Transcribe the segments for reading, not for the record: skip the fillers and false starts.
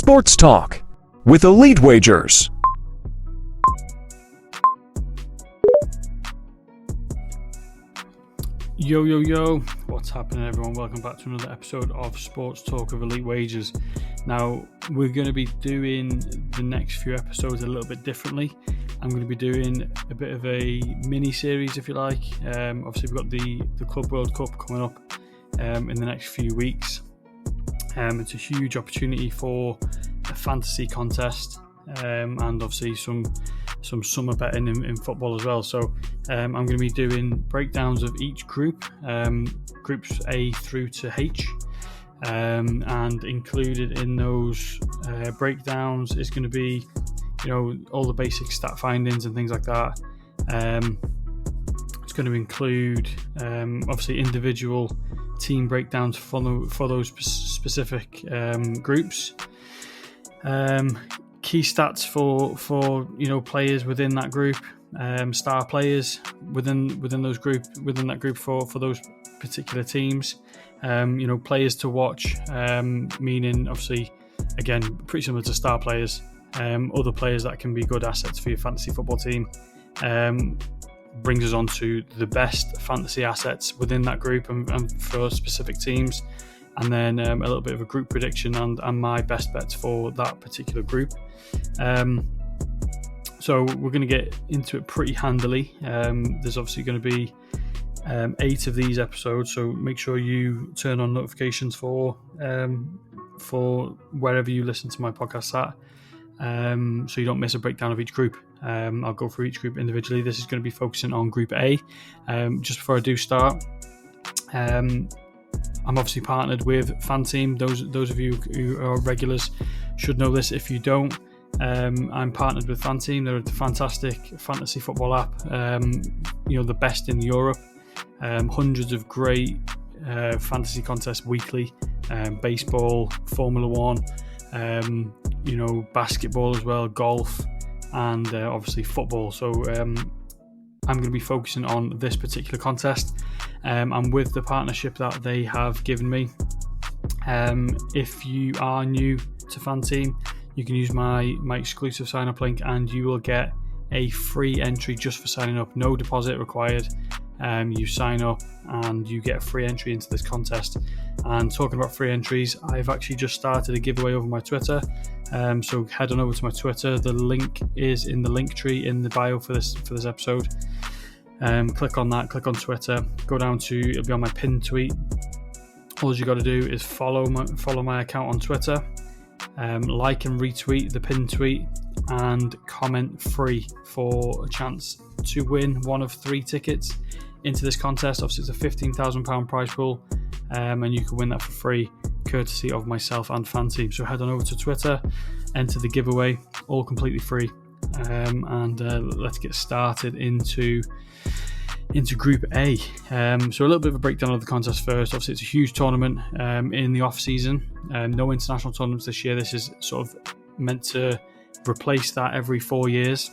Sports Talk with Elite Wagers. Yo, what's happening, everyone? Welcome back to another episode of Sports Talk with Elite Wagers. Now, we're going to be doing the next few episodes a little bit differently. I'm going to be doing a bit of a mini-series, if you like. Obviously, we've got the Club World Cup coming up in the next few weeks. It's a huge opportunity for a fantasy contest and obviously some summer betting in football as well. So I'm going to be doing breakdowns of each group, groups A through to H, and included in those breakdowns is going to be, all the basic stat findings and things like that. It's going to include obviously individual team breakdowns for those specific groups. Key stats for players within that group, star players within that group for those particular teams. Players to watch, meaning obviously again pretty similar to star players. Other players that can be good assets for your fantasy football team. Brings us on to the best fantasy assets within that group and for specific teams, and then a little bit of a group prediction and my best bets for that particular group. So we're going to get into it pretty handily. There's obviously going to be 8 of these episodes, so make sure you turn on notifications for wherever you listen to my podcast at, so you don't miss a breakdown of each group. I'll go through each group individually. This is going to be focusing on Group A. Just before I do start, I'm obviously partnered with FanTeam. Those of you who are regulars should know this. If you don't, I'm partnered with FanTeam. They're a fantastic fantasy football app. The best in Europe. Hundreds of great fantasy contests weekly. Baseball, Formula One, basketball as well, golf, and obviously football. So I'm going to be focusing on this particular contest, and with the partnership that they have given me. If you are new to FanTeam, you can use my exclusive sign up link and you will get a free entry just for signing up. No deposit required. You sign up and you get a free entry into this contest. And talking about free entries, I've actually just started a giveaway over my Twitter. So head on over to my Twitter. The link is in the link tree in the bio for this episode. Click on that. Click on Twitter. Go down to, it'll be on my pinned tweet. All you got to do is follow my account on Twitter. Like and retweet the pinned tweet and comment free for a chance to win one of 3 tickets into this contest. Obviously, it's a £15,000 prize pool, and you can win that for free, courtesy of myself and FanTeam. So head on over to Twitter, enter the giveaway, all completely free, and let's get started into Group A. So a little bit of a breakdown of the contest first. Obviously, it's a huge tournament in the off season. No international tournaments this year. This is sort of meant to replace that every 4 years.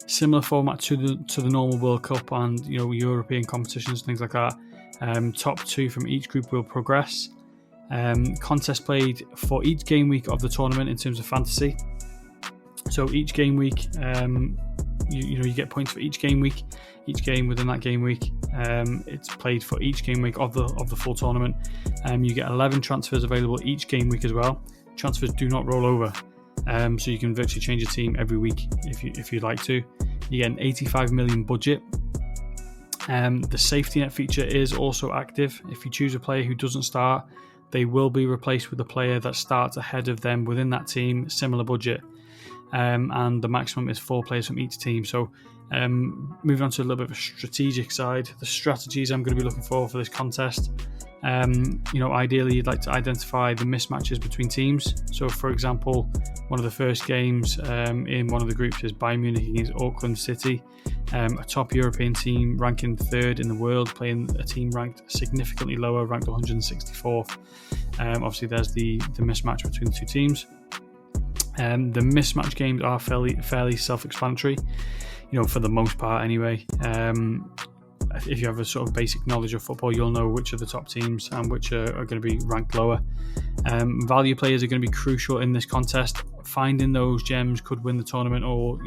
Similar format to the normal World Cup and European competitions, things like that. Top 2 from each group will progress. Contest played for each game week of the tournament in terms of fantasy. So each game week, you get points for each game week. Each game within that game week, it's played for each game week of the full tournament. You get 11 transfers available each game week as well. Transfers do not roll over, so you can virtually change your team every week if you'd like to. You get an 85 million budget. The safety net feature is also active. If you choose a player who doesn't start, they will be replaced with a player that starts ahead of them within that team, similar budget. And the maximum is 4 players from each team. So moving on to a little bit of a strategic side, the strategies I'm going to be looking for this contest. Ideally you'd like to identify the mismatches between teams. So for example, one of the first games in one of the groups is Bayern Munich against Auckland City, a top European team ranking 3rd in the world playing a team ranked significantly lower, ranked 164th. Obviously there's the mismatch between the 2 teams. The mismatch games are fairly self-explanatory, for the most part anyway. If you have a sort of basic knowledge of football, you'll know which are the top teams and which are going to be ranked lower. Value players are going to be crucial in this contest. Finding those gems could win the tournament, or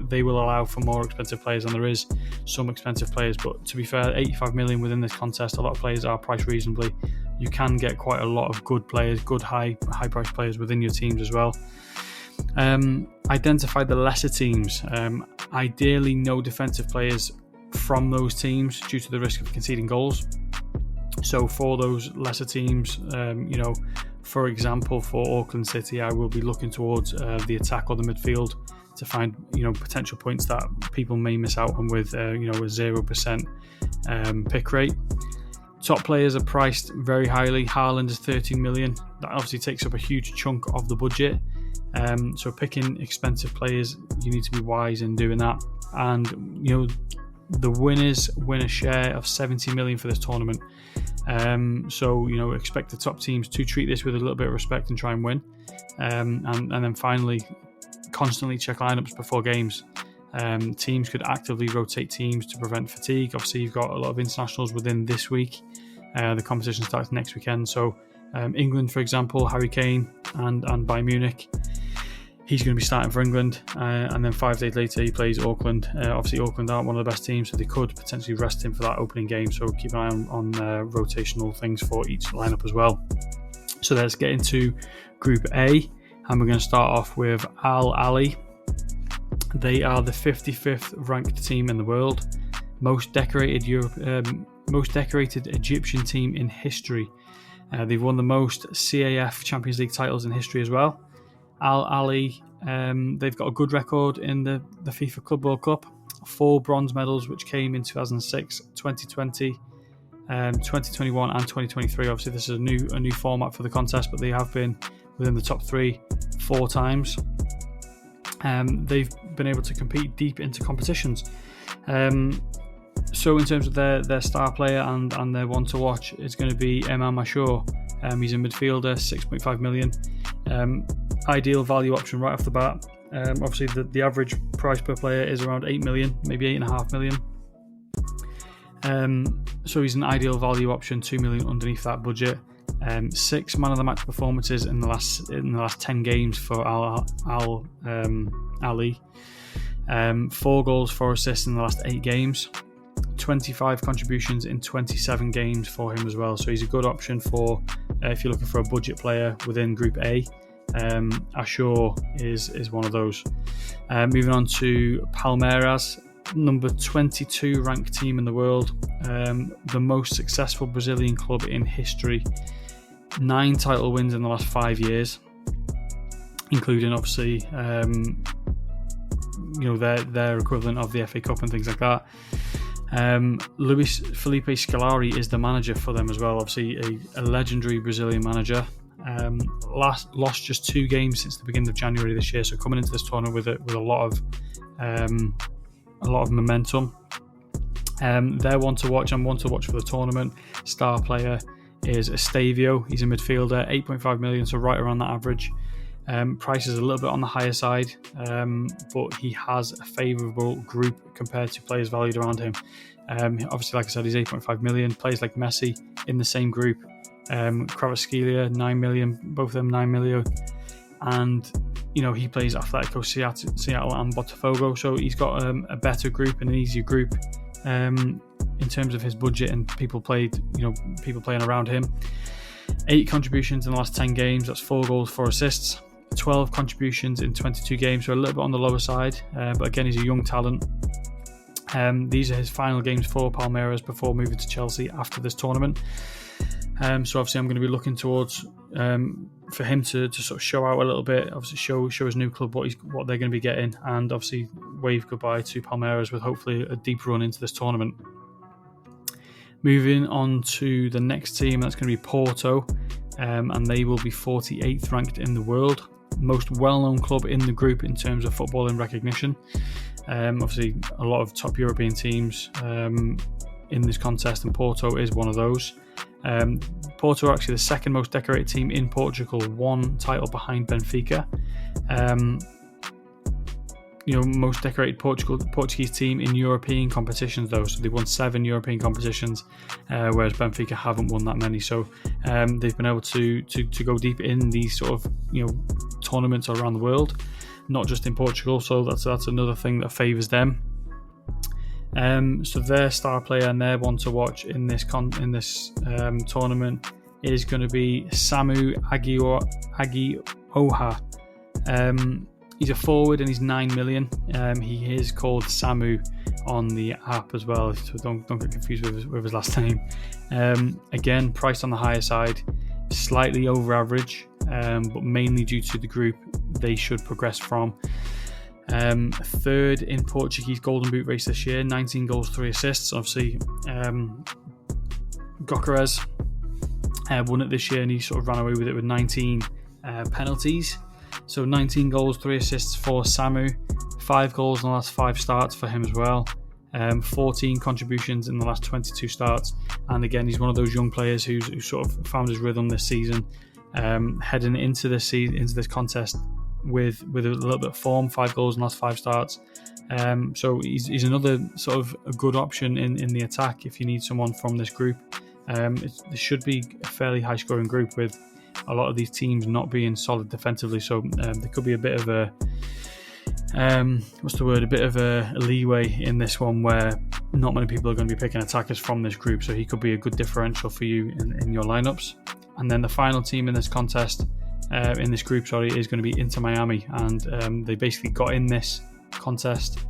they will allow for more expensive players, and there is some expensive players. But to be fair, 85 million within this contest, a lot of players are priced reasonably. You can get quite a lot of good players, good high price players within your teams as well. Identify the lesser teams. Ideally, no defensive players from those teams due to the risk of conceding goals. So for those lesser teams, for example, for Auckland City, I will be looking towards the attack or the midfield to find potential points that people may miss out on with a 0% pick rate. Top players are priced very highly. Haaland is 13 million. That obviously takes up a huge chunk of the budget. So picking expensive players, you need to be wise in doing that. And the winners win a share of 70 million for this tournament. So expect the top teams to treat this with a little bit of respect and try and win. And then finally, constantly check lineups before games. Teams could actively rotate teams to prevent fatigue. Obviously, you've got a lot of internationals within this week. The competition starts next weekend. So England, for example, Harry Kane and Bayern Munich, he's going to be starting for England. And then 5 days later, he plays Auckland. Obviously, Auckland aren't one of the best teams, so they could potentially rest him for that opening game. So keep an eye on rotational things for each lineup as well. So let's get into Group A. And we're going to start off with Al Ahly. They are the 55th ranked team in the world, most decorated Egyptian team in history. They've won the most CAF Champions League titles in history as well. Al Ahly, they've got a good record in the FIFA Club World Cup. 4 bronze medals, which came in 2006, 2020, 2021, and 2023. Obviously, this is a new format for the contest, but they have been within the top 3 4 times. They've been able to compete deep into competitions. So in terms of their star player and their one to watch, it's going to be Imam Ashur. He's a midfielder, 6.5 million. Ideal value option right off the bat. Obviously, the average price per player is around 8 million, maybe 8.5 million. So he's an ideal value option, 2 million underneath that budget. 6 man of the match performances in the last 10 games for Al Ahly. 4 goals, 4 assists in the last 8 games. 25 contributions in 27 games for him as well. So he's a good option for if you're looking for a budget player within Group A. Ashur is one of those. Moving on to Palmeiras, number 22 ranked team in the world, the most successful Brazilian club in history. 9 title wins in the last 5 years, including obviously their equivalent of the FA Cup and things like that. Luis Felipe Scolari is the manager for them as well. Obviously a legendary Brazilian manager. Lost just 2 games since the beginning of January this year, so coming into this tournament with a lot of momentum. They're one to watch. I'm one to watch for the tournament. Star player is Estavio. He's a midfielder, 8.5 million, so right around that average. Price is a little bit on the higher side, but he has a favourable group compared to players valued around him. Obviously, like I said, he's 8.5 million. Players like Messi in the same group. Kvaratskhelia, 9 million, both of them 9 million. And, he plays Atletico Seattle and Botafogo, so he's got a better group and an easier group in terms of his budget and people playing around him. 8 contributions in the last 10 games, that's 4 goals, 4 assists. 12 contributions in 22 games, so a little bit on the lower side, but again, he's a young talent. These are his final games for Palmeiras before moving to Chelsea after this tournament. So obviously I'm going to be looking towards for him to sort of show out a little bit, obviously show his new club what they're going to be getting, and obviously wave goodbye to Palmeiras with hopefully a deep run into this tournament. Moving on to the next team, that's going to be Porto, and they will be 48th ranked in the world. Most well-known club in the group in terms of footballing recognition. Obviously, a lot of top European teams in this contest, and Porto is one of those. Porto are actually the second most decorated team in Portugal, 1 title behind Benfica. most decorated Portuguese team in European competitions, though. So they won 7 European competitions, whereas Benfica haven't won that many. So they've been able to go deep in these sort of tournaments around the world, not just in Portugal. So that's another thing that favours them. So their star player and their one to watch in this tournament is going to be Samu Agioha. He's a forward and he's 9 million. He is called Samu on the app as well, so don't get confused with his last name. Again, priced on the higher side, slightly over average, but mainly due to the group they should progress from. Third in Portuguese Golden Boot race this year, 19 goals, 3 assists. Obviously, Gocares won it this year and he sort of ran away with it with 19 penalties. So 19 goals, 3 assists for Samu, 5 goals in the last 5 starts for him as well, 14 contributions in the last 22 starts. And again, he's one of those young players who sort of found his rhythm this season, heading into this contest with a little bit of form, 5 goals in the last 5 starts. So he's another sort of a good option in the attack if you need someone from this group. This should be a fairly high scoring group with a lot of these teams not being solid defensively, so there could be a bit of a a bit of a leeway in this one where not many people are going to be picking attackers from this group, so he could be a good differential for you in your lineups. And then the final team in this contest, in this group, is going to be Inter Miami, and they basically got in this contest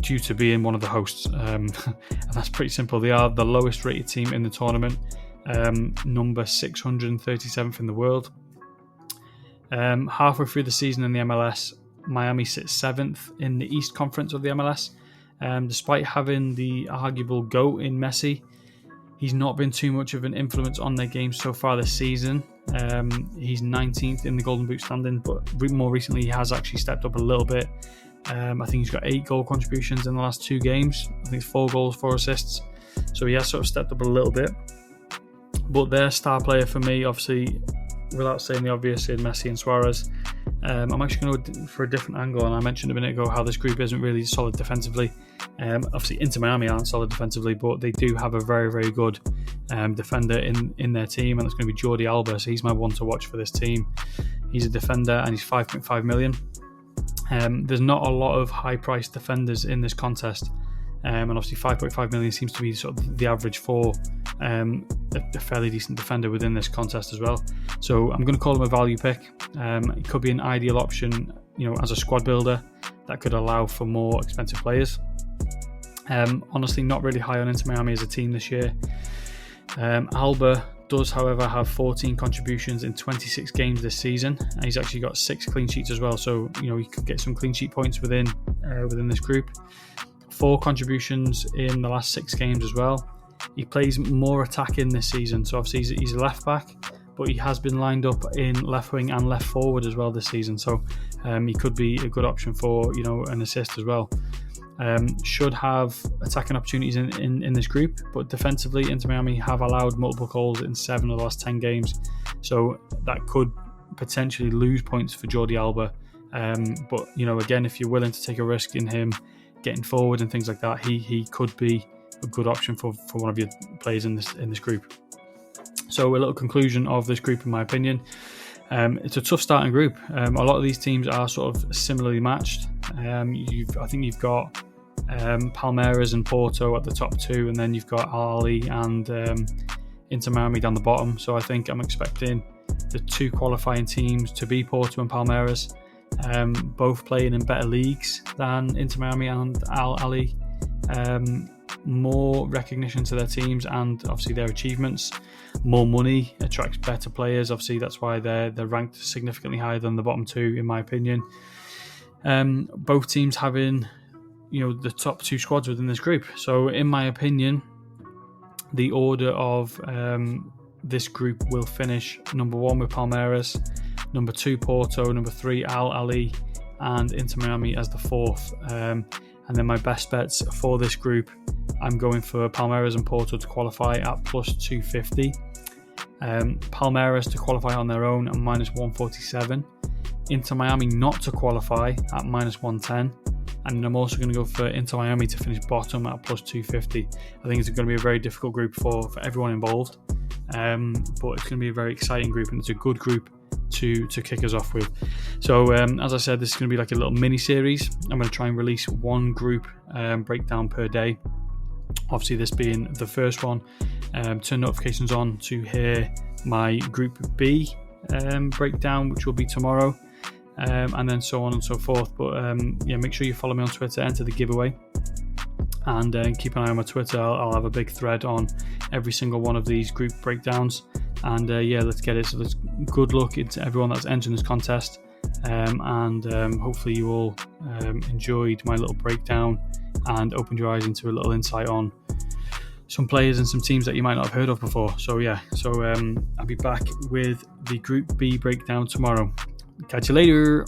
due to being one of the hosts, and that's pretty simple. They are the lowest rated team in the tournament, number 637th in the world. Halfway through the season in the MLS, Miami sits 7th in the East Conference of the MLS. Despite having the arguable GOAT in Messi, he's not been too much of an influence on their game so far this season. He's 19th in the Golden Boot standing, but more recently he has actually stepped up a little bit. I think he's got 8 goal contributions in the last 2 games. I think it's 4 goals, 4 assists. So he has sort of stepped up a little bit. But their star player for me, obviously, without saying the obvious, in Messi and Suarez. I'm actually going to go for a different angle, and I mentioned a minute ago how this group isn't really solid defensively. Obviously, Inter Miami aren't solid defensively, but they do have a very, very good defender in their team, and it's going to be Jordi Alba, so he's my one to watch for this team. He's a defender, and he's 5.5 million. There's not a lot of high-priced defenders in this contest, and obviously 5.5 million seems to be sort of the average for a fairly decent defender within this contest as well. So I'm going to call him a value pick. It could be an ideal option, as a squad builder that could allow for more expensive players. Honestly, not really high on Inter Miami as a team this year. Alba does, however, have 14 contributions in 26 games this season, and he's actually got 6 clean sheets as well. So he could get some clean sheet points within this group. 4 contributions in the last 6 games as well. He plays more attacking this season, so obviously he's a left back, but he has been lined up in left wing and left forward as well this season. So he could be a good option for an assist as well. Should have attacking opportunities in this group, but defensively, Inter Miami have allowed multiple goals in 7 of the last 10 games, so that could potentially lose points for Jordi Alba. But again, if you're willing to take a risk in him getting forward and things like that, he could be a good option for one of your players in this group. So a little conclusion of this group, in my opinion. It's a tough starting group. A lot of these teams are sort of similarly matched. I think you've got Palmeiras and Porto at the top 2, and then you've got Al Ahly and Inter Miami down the bottom. So I think I'm expecting the 2 qualifying teams to be Porto and Palmeiras, both playing in better leagues than Inter Miami and Al Ahly. More recognition to their teams and obviously their achievements. More money attracts better players. Obviously, that's why they're ranked significantly higher than the bottom 2, in my opinion. Both teams having the top 2 squads within this group. So, in my opinion, the order of this group will finish number 1 with Palmeiras, number 2 Porto, number 3 Al Ahly, and Inter Miami as the 4th. And then my best bets for this group, I'm going for Palmeiras and Porto to qualify at plus 250. Palmeiras to qualify on their own at minus 147. Inter Miami not to qualify at -110. And I'm also going to go for Inter Miami to finish bottom at +250. I think it's going to be a very difficult group for everyone involved. But it's going to be a very exciting group, and it's a good group to kick us off with. So as I said, this is going to be like a little mini series. I'm going to try and release one group breakdown per day. Obviously, this being the first one. Turn notifications on to hear my Group B breakdown, which will be tomorrow, and then so on and so forth. But make sure you follow me on Twitter, enter the giveaway, and keep an eye on my Twitter. I'll have a big thread on every single one of these group breakdowns, and let's get it. So there's good luck to everyone that's entering this contest, and hopefully you all enjoyed my little breakdown and opened your eyes into a little insight on some players and some teams that you might not have heard of before. So I'll be back with the Group B breakdown tomorrow. Catch you later.